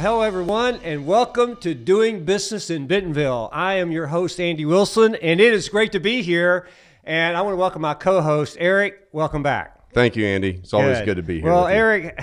hello everyone, and welcome to Doing Business in Bentonville. I am your host, Andy Wilson, and it is great to be here. And I want to welcome my co-host, Eric. Welcome back. Thank you, Andy. It's always good to be here. Well, Eric,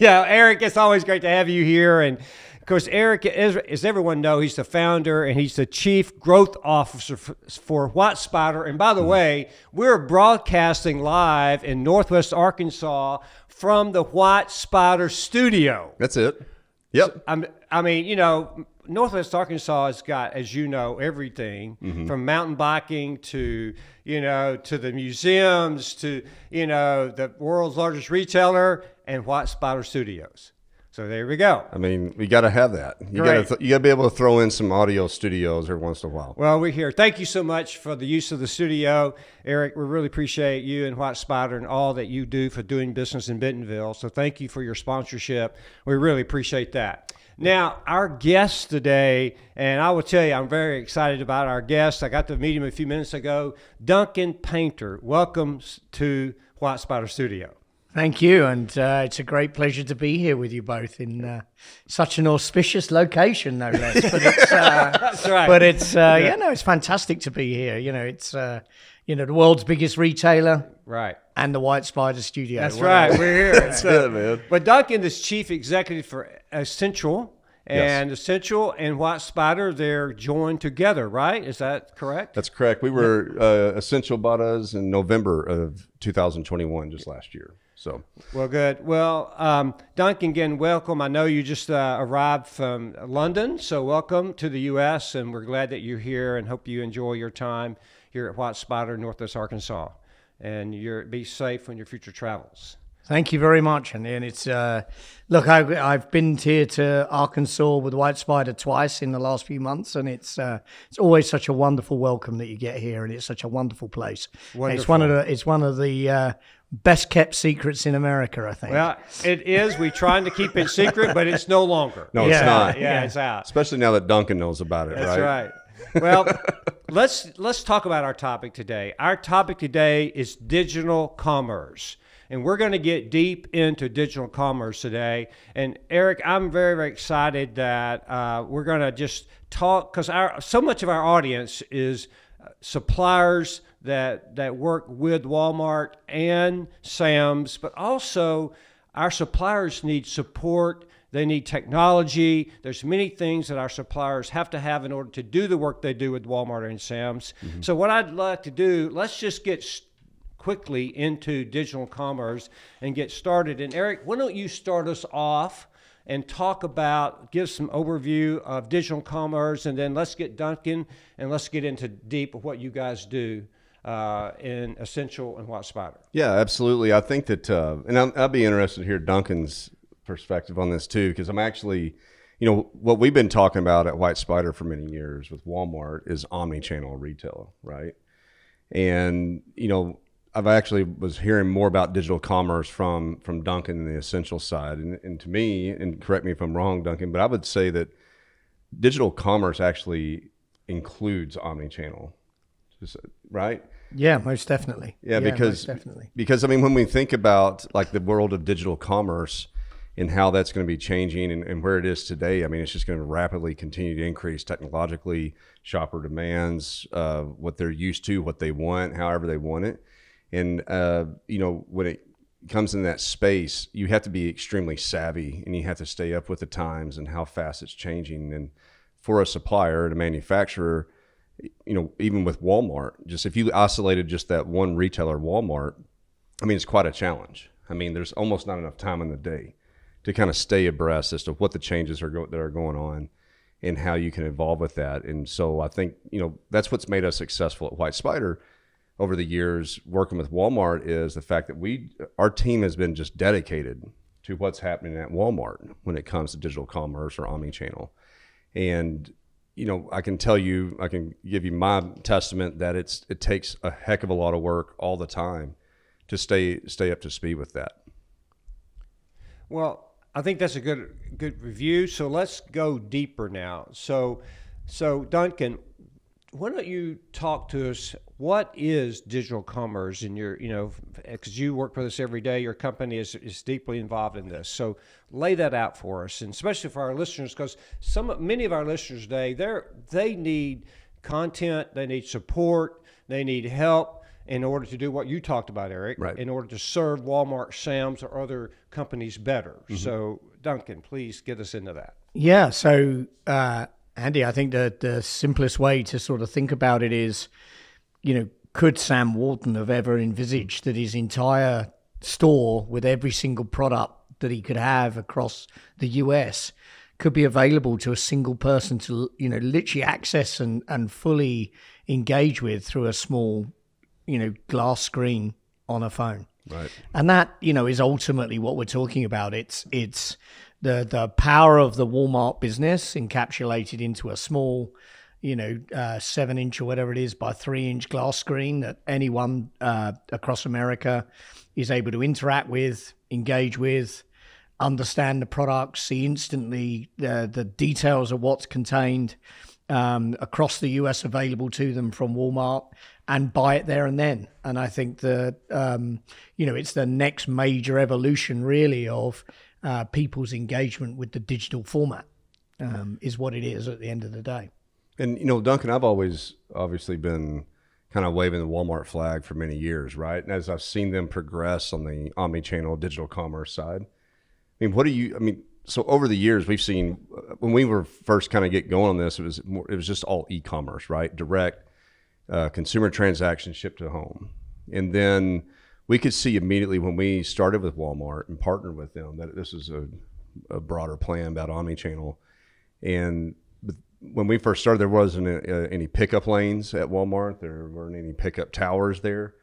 Eric, it's always great to have you here. And of course, Eric, as everyone knows, he's the founder and he's the chief growth officer for WhyteSpyder. And by the way, we're broadcasting live in Northwest Arkansas from the WhyteSpyder studio. That's it. Yep. I mean, you know, Northwest Arkansas has got, as you know, everything from mountain biking to, you know, to the museums to, you know, the world's largest retailer and WhyteSpyder Studios. So there we go. I mean, we got to have that. You got to be able to throw in some audio studios every once in a while. Well, we're here. Thank you so much for the use of the studio, Eric. We really appreciate you and WhyteSpyder and all that you do for doing business in Bentonville. So thank you for your sponsorship. We really appreciate that. Now, our guest today, and I will tell you, I'm very excited about our guest. I got to meet him a few minutes ago. Duncan Painter. Welcome to WhyteSpyder Studio. Thank you, and it's a great pleasure to be here with you both in such an auspicious location, no less. But it's, That's right. But it's yeah, no, it's fantastic to be here. You know, it's you know, the world's biggest retailer, Right. and the WhyteSpyder studio. That's right. We're here. That's it, man. But Duncan is chief executive for Ascential. And Yes. Ascential and WhyteSpyder, they're joined together, right? Is that correct? That's correct. We were Ascential bought us in November of 2021, just last year. So, Well, good. Well, Duncan, again, welcome. I know you just arrived from London, so welcome to the U.S., and we're glad that you're here and hope you enjoy your time here at WhyteSpyder, Northwest Arkansas, and be safe on your future travels. Thank you very much, and it's look, I've been here to Arkansas with WhyteSpyder twice in the last few months, and it's always such a wonderful welcome that you get here, and it's such a wonderful place. Wonderful. It's one of the best kept secrets in America, I think. Well, it is. We're trying to keep it secret, but it's no longer. no, it's not. Yeah, it's out. Especially now that Duncan knows about it, That's right? right. Well, let's talk about our topic today. Our topic today is digital commerce. And we're going to get deep into digital commerce today. And Eric, I'm very, very excited that we're going to just talk, because so much of our audience is suppliers that work with Walmart and Sam's, but also our suppliers need support. They need technology. There's many things that our suppliers have to have in order to do the work they do with Walmart and Sam's. So what I'd like to do, let's just get quickly into digital commerce and get started. And Eric, why don't you start us off and give some overview of digital commerce, and then let's get Duncan and let's get into deep of what you guys do in Ascential and WhyteSpyder. Yeah, absolutely. I think that, and I'll be interested to hear Duncan's perspective on this too, because I'm actually, you know, what we've been talking about at WhyteSpyder for many years with Walmart is omni-channel retail, right? And, you know, I've actually was hearing more about digital commerce from Duncan and the Ascential side. And to me, and correct me if I'm wrong, Duncan, but I would say that digital commerce actually includes omni-channel, right? Yeah, most definitely. Yeah, most definitely. Because I mean, when we think about like the world of digital commerce and how that's going to be changing and where it is today, I mean, it's just going to rapidly continue to increase technologically, shopper demands, what they're used to, what they want, however they want it. And, you know, when it comes in that space, you have to be extremely savvy and you have to stay up with the times and how fast it's changing. And for a supplier and a manufacturer, you know, even with Walmart, just if you isolated just that one retailer, Walmart, I mean, it's quite a challenge. I mean, there's almost not enough time in the day to kind of stay abreast as to what the changes are that are going on and how you can evolve with that. And so I think, you know, that's what's made us successful at WhyteSpyder over the years working with Walmart is the fact that our team has been just dedicated to what's happening at Walmart when it comes to digital commerce or omni-channel. And, you know, I can give you my testament that it takes a heck of a lot of work all the time to stay up to speed with that. Well, I think that's a good review. So let's go deeper now. So Duncan, why don't you talk to us? What is digital commerce in your, because you work with us every day, your company is deeply involved in this. So lay that out for us, and especially for our listeners, because many of our listeners today, they need content, they need support, they need help in order to do what you talked about, Eric, right, in order to serve Walmart, Sam's, or other companies better. Mm-hmm. So Duncan, please get us into that. Yeah. So, Andy, I think the simplest way to sort of think about it is, could Sam Walton have ever envisaged that his entire store with every single product that he could have across the US could be available to a single person to, literally access and fully engage with through a small, glass screen on a phone? Right. And that, is ultimately what we're talking about. It's the power of the Walmart business encapsulated into a small, 7-inch or whatever it is by 3-inch glass screen that anyone across America is able to interact with, engage with, understand the product, see instantly the details of what's contained across the US available to them from Walmart, and buy it there and then. And I think that, it's the next major evolution really of people's engagement with the digital format is what it is at the end of the day. And, Duncan, I've always obviously been kind of waving the Walmart flag for many years, right? And as I've seen them progress on the omni-channel digital commerce side, so over the years we've seen, when we were first kind of get going on this, it was just all e-commerce, right? Direct consumer transactions shipped to home. And then we could see immediately when we started with Walmart and partnered with them that this was a broader plan about omni-channel. And when we first started, there wasn't any pickup lanes at Walmart. There weren't any pickup towers there.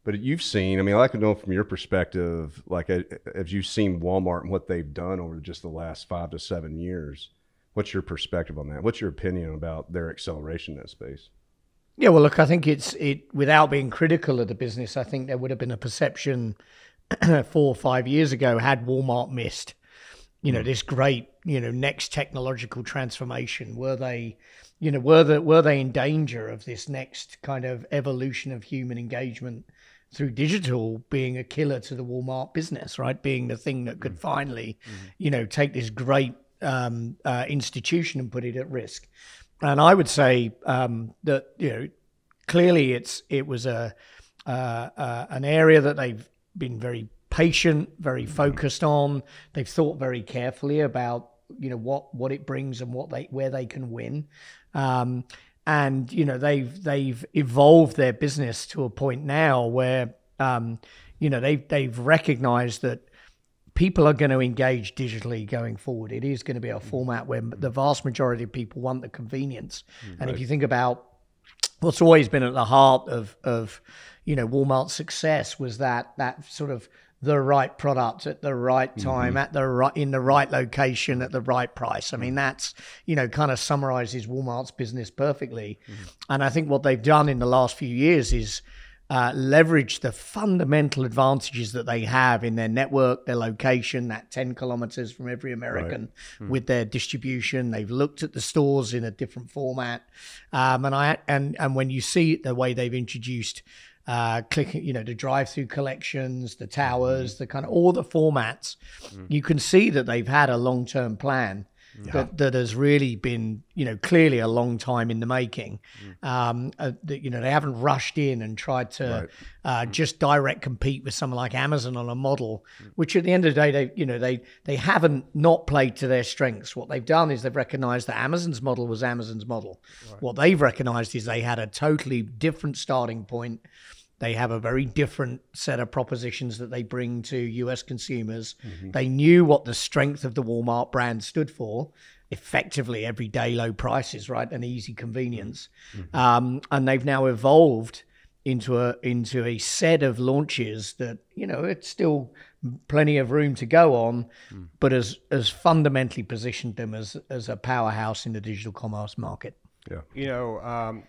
But you've seen, I'd like to know from your perspective, like as you've seen Walmart and what they've done over just the last 5 to 7 years, what's your perspective on that? What's your opinion about their acceleration in that space? Yeah, well, look, I think it without being critical of the business, I think there would have been a perception 4 or 5 years ago had Walmart missed, this great, next technological transformation. Were they in danger of this next kind of evolution of human engagement through digital being a killer to the Walmart business, right? Being the thing that could finally, take this great institution and put it at risk. And I would say that clearly it was an area that they've been very patient, very focused on. They've thought very carefully about what it brings and where they can win. And they've evolved their business to a point now where they've recognized that people are going to engage digitally going forward. It is going to be a format where the vast majority of people want the convenience. And if you think about what's always been at the heart of Walmart's success was that sort of the right product at the right time, in the right location at the right price. That's, kind of summarizes Walmart's business perfectly. And I think what they've done in the last few years is leverage the fundamental advantages that they have in their network, their location, that 10 kilometers from every American with their distribution. They've looked at the stores in a different format. And when you see the way they've introduced clicking, the drive-through collections, the towers, the kind of all the formats, you can see that they've had a long-term plan that has really been, clearly a long time in the making. They haven't rushed in and tried to just direct compete with someone like Amazon on a model, which at the end of the day, they haven't not played to their strengths. What they've done is they've recognized that Amazon's model was Amazon's model. Right. What they've recognized is they had a totally different starting point. They have a very different set of propositions that they bring to US consumers. They knew what the strength of the Walmart brand stood for, effectively everyday low prices, right, and easy convenience. And they've now evolved into a set of launches that, it's still plenty of room to go on, but as fundamentally positioned them as a powerhouse in the digital commerce market. Yeah.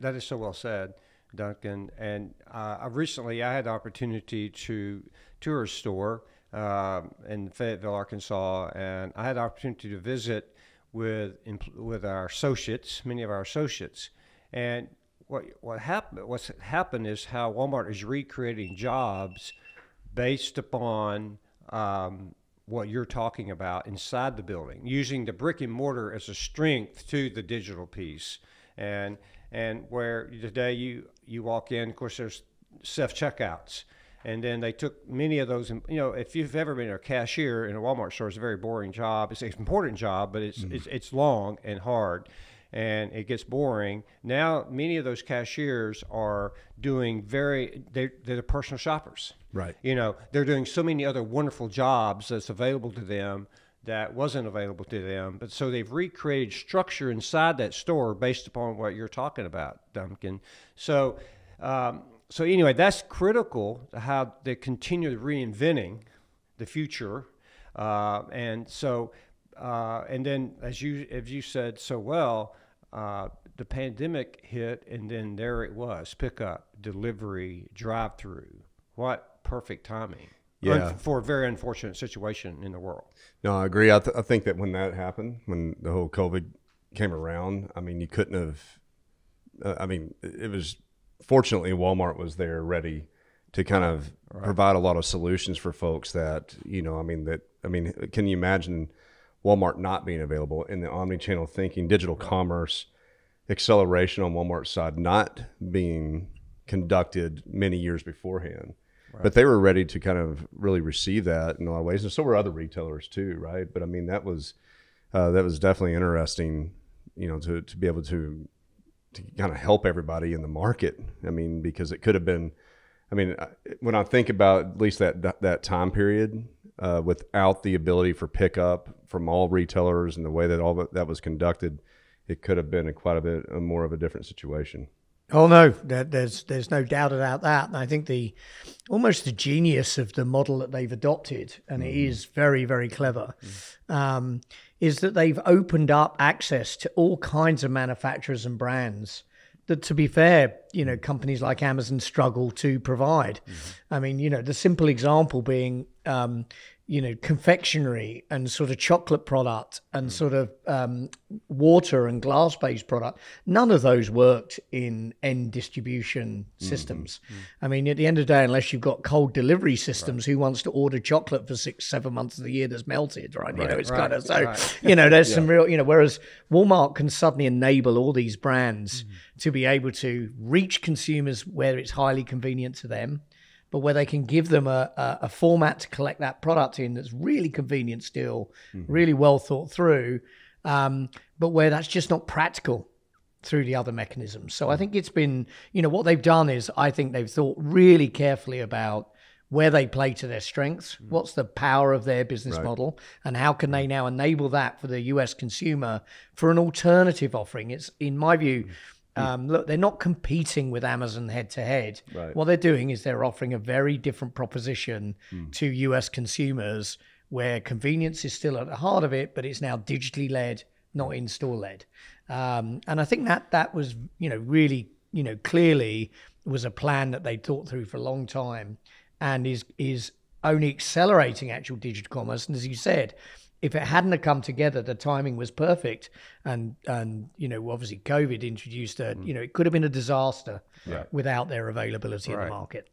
That is so well said, Duncan. And I had the opportunity to tour a store in Fayetteville, Arkansas, and I had the opportunity to visit with our associates, many of our associates. And what's happened is how Walmart is recreating jobs based upon what you're talking about inside the building, using the brick and mortar as a strength to the digital piece. And where today you walk in, of course, there's self-checkouts. And then they took many of those, if you've ever been a cashier in a Walmart store, it's a very boring job. It's an important job, but it's long and hard, and it gets boring. Now, many of those cashiers are doing they're the personal shoppers. Right. They're doing so many other wonderful jobs that's available to them that wasn't available to them. But so they've recreated structure inside that store based upon what you're talking about, Duncan. So anyway, that's critical to how they continue reinventing the future. And then as you said so well, the pandemic hit, and then there it was, pickup, delivery, drive-through. What perfect timing. Yeah. For a very unfortunate situation in the world. No, I agree. I think that when that happened, when the whole COVID came around, I mean, you couldn't have, it was, fortunately, Walmart was there ready to kind of provide a lot of solutions for folks that, can you imagine Walmart not being available in the omni-channel thinking, digital commerce, acceleration on Walmart's side not being conducted many years beforehand. Right. But they were ready to kind of really receive that in a lot of ways. And so were other retailers too, right? But I mean, that was definitely interesting, to be able to kind of help everybody in the market. I mean, because it could have been, when I think about at least that time period, without the ability for pickup from all retailers and the way that all that was conducted, it could have been quite a bit more of a different situation. Oh no, there's no doubt about that. And I think almost the genius of the model that they've adopted, and it is very, very clever, is that they've opened up access to all kinds of manufacturers and brands that, to be fair, companies like Amazon struggle to provide. I mean, the simple example being, confectionery and sort of chocolate product and sort of water and glass-based product. None of those worked in end distribution systems. I mean, at the end of the day, unless you've got cold delivery systems, who wants to order chocolate for 6-7 months of the year that's melted, right? It's kind of there's some real, whereas Walmart can suddenly enable all these brands to be able to reach consumers where it's highly convenient to them, but where they can give them a format to collect that product in that's really convenient still, really well thought through, but where that's just not practical through the other mechanisms. So I think it's been, what they've done is I think they've thought really carefully about where they play to their strengths, what's the power of their business model, and how can they now enable that for the US consumer for an alternative offering. It's, in my view, look, they're not competing with Amazon head to head. What they're doing is they're offering a very different proposition to US consumers, where convenience is still at the heart of it, but it's now digitally led, not in-store led. And I think that was, really, clearly was a plan that they thought through for a long time, and is only accelerating actual digital commerce. And as you said, if it hadn't have come together, the timing was perfect. And obviously COVID introduced it could have been a disaster without their availability in the market.